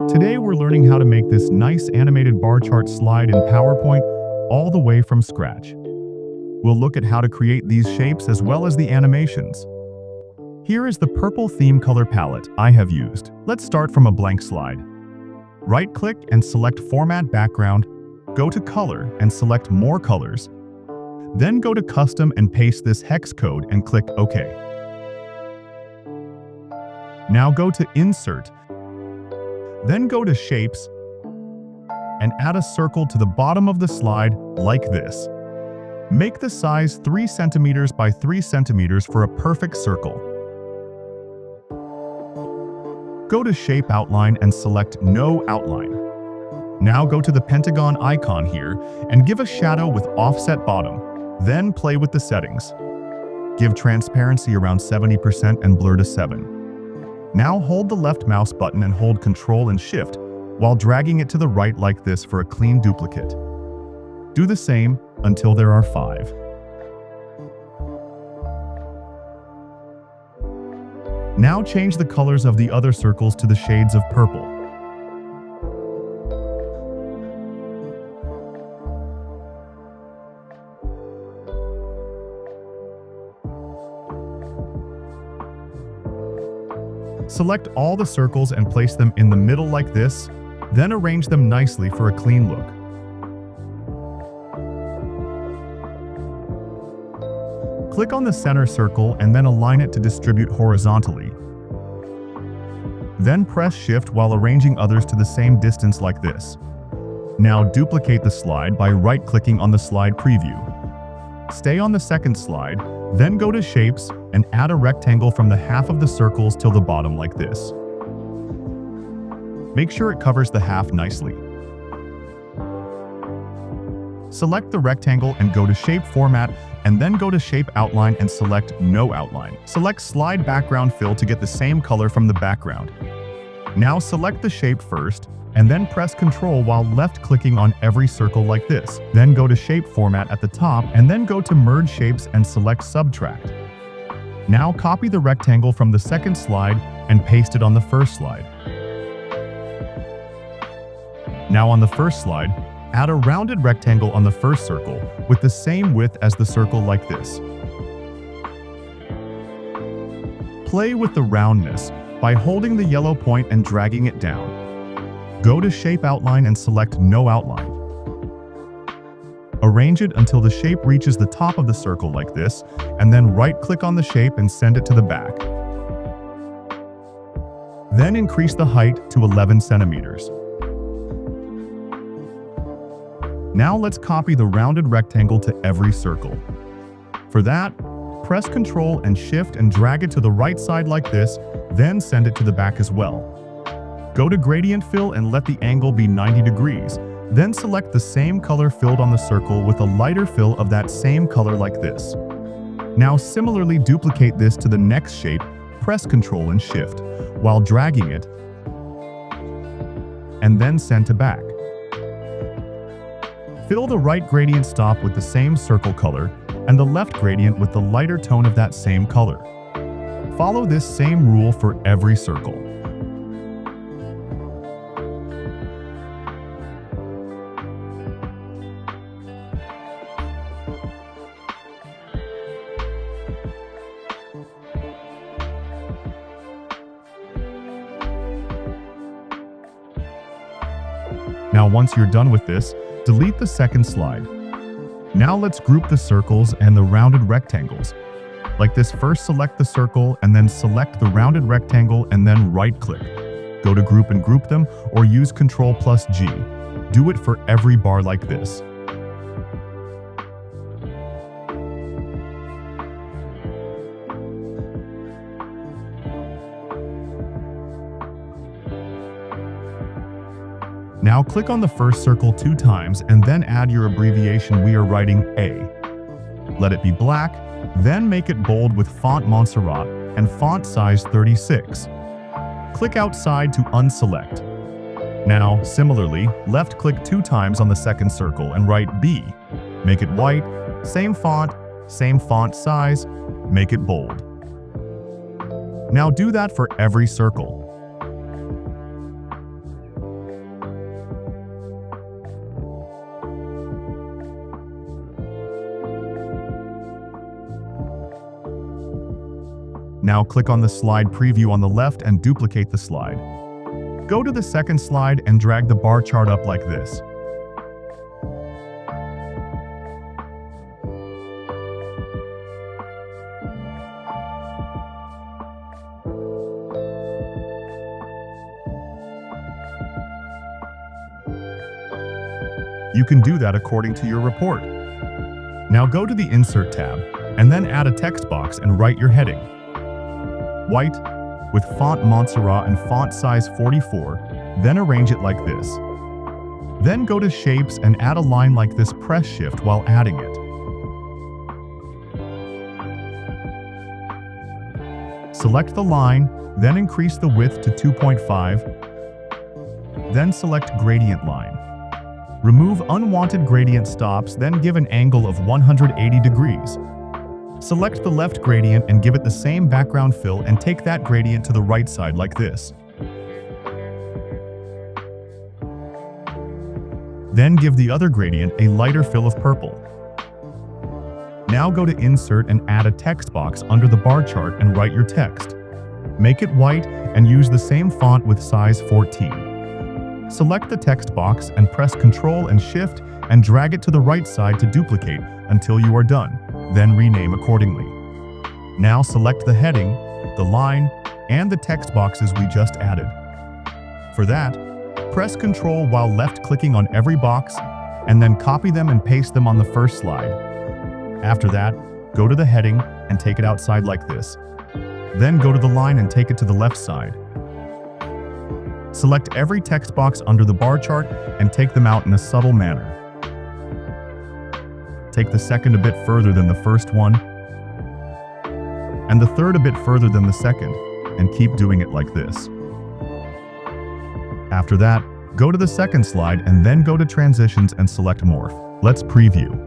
Today we're learning how to make this nice animated bar chart slide in PowerPoint all the way from scratch. We'll look at how to create these shapes as well as the animations. Here is the purple theme color palette I have used. Let's start from a blank slide. Right-click and select Format Background, go to Color and select More Colors. Then go to Custom and paste this hex code and click OK. Now go to Insert, then go to Shapes and add a circle to the bottom of the slide like this. Make the size 3 centimeters by 3 centimeters for a perfect circle. Go to Shape Outline and select No Outline. Now go to the pentagon icon here and give a shadow with offset bottom. Then play with the settings. Give transparency around 70% and blur to 7. Now hold the left mouse button and hold Ctrl and Shift while dragging it to the right like this for a clean duplicate. Do the same until there are 5. Now change the colors of the other circles to the shades of purple. Select all the circles and place them in the middle like this, then arrange them nicely for a clean look. Click on the center circle and then align it to distribute horizontally. Then press Shift while arranging others to the same distance like this. Now duplicate the slide by right-clicking on the slide preview. Stay on the second slide, then go to Shapes and add a rectangle from the half of the circles till the bottom like this. Make sure it covers the half nicely. Select the rectangle and go to Shape Format and then go to Shape Outline and select No Outline. Select Slide Background Fill to get the same color from the background. Now select the shape first and then press Ctrl while left-clicking on every circle like this. Then go to Shape Format at the top and then go to Merge Shapes and select Subtract. Now copy the rectangle from the second slide and paste it on the first slide. Now on the first slide, add a rounded rectangle on the first circle with the same width as the circle like this. Play with the roundness by holding the yellow point and dragging it down. Go to Shape Outline and select No Outline. Arrange it until the shape reaches the top of the circle like this, and then right-click on the shape and send it to the back. Then increase the height to 11 centimeters. Now let's copy the rounded rectangle to every circle. For that, press Ctrl and Shift and drag it to the right side like this, then send it to the back as well. Go to Gradient Fill and let the angle be 90 degrees. Then select the same color filled on the circle with a lighter fill of that same color like this. Now similarly duplicate this to the next shape, press Ctrl and Shift while dragging it, and then send to back. Fill the right gradient stop with the same circle color and the left gradient with the lighter tone of that same color. Follow this same rule for every circle. Now once you're done with this, delete the second slide. Now let's group the circles and the rounded rectangles. Like this, first select the circle and then select the rounded rectangle and then right-click. Go to Group and group them or use Ctrl+G. Do it for every bar like this. Now click on the first circle 2 times and then add your abbreviation. We are writing A. Let it be black, then make it bold with font Montserrat and font size 36. Click outside to unselect. Now, similarly, left-click 2 times on the second circle and write B. Make it white, same font size, make it bold. Now do that for every circle. Now click on the slide preview on the left and duplicate the slide. Go to the second slide and drag the bar chart up like this. You can do that according to your report. Now go to the Insert tab, and then add a text box and write your heading. White, with font Montserrat and font size 44, then arrange it like this. Then go to Shapes and add a line like this, press Shift while adding it. Select the line, then increase the width to 2.5, then select Gradient Line. Remove unwanted gradient stops, then give an angle of 180 degrees. Select the left gradient and give it the same background fill and take that gradient to the right side like this. Then give the other gradient a lighter fill of purple. Now go to Insert and add a text box under the bar chart and write your text. Make it white and use the same font with size 14. Select the text box and press Ctrl and Shift and drag it to the right side to duplicate until you are done, then rename accordingly. Now select the heading, the line, and the text boxes we just added. For that, press Ctrl while left-clicking on every box, and then copy them and paste them on the first slide. After that, go to the heading and take it outside like this. Then go to the line and take it to the left side. Select every text box under the bar chart and take them out in a subtle manner. Take the second a bit further than the first one, and the third a bit further than the second, and keep doing it like this. After that, go to the second slide and then go to Transitions and select Morph. Let's preview.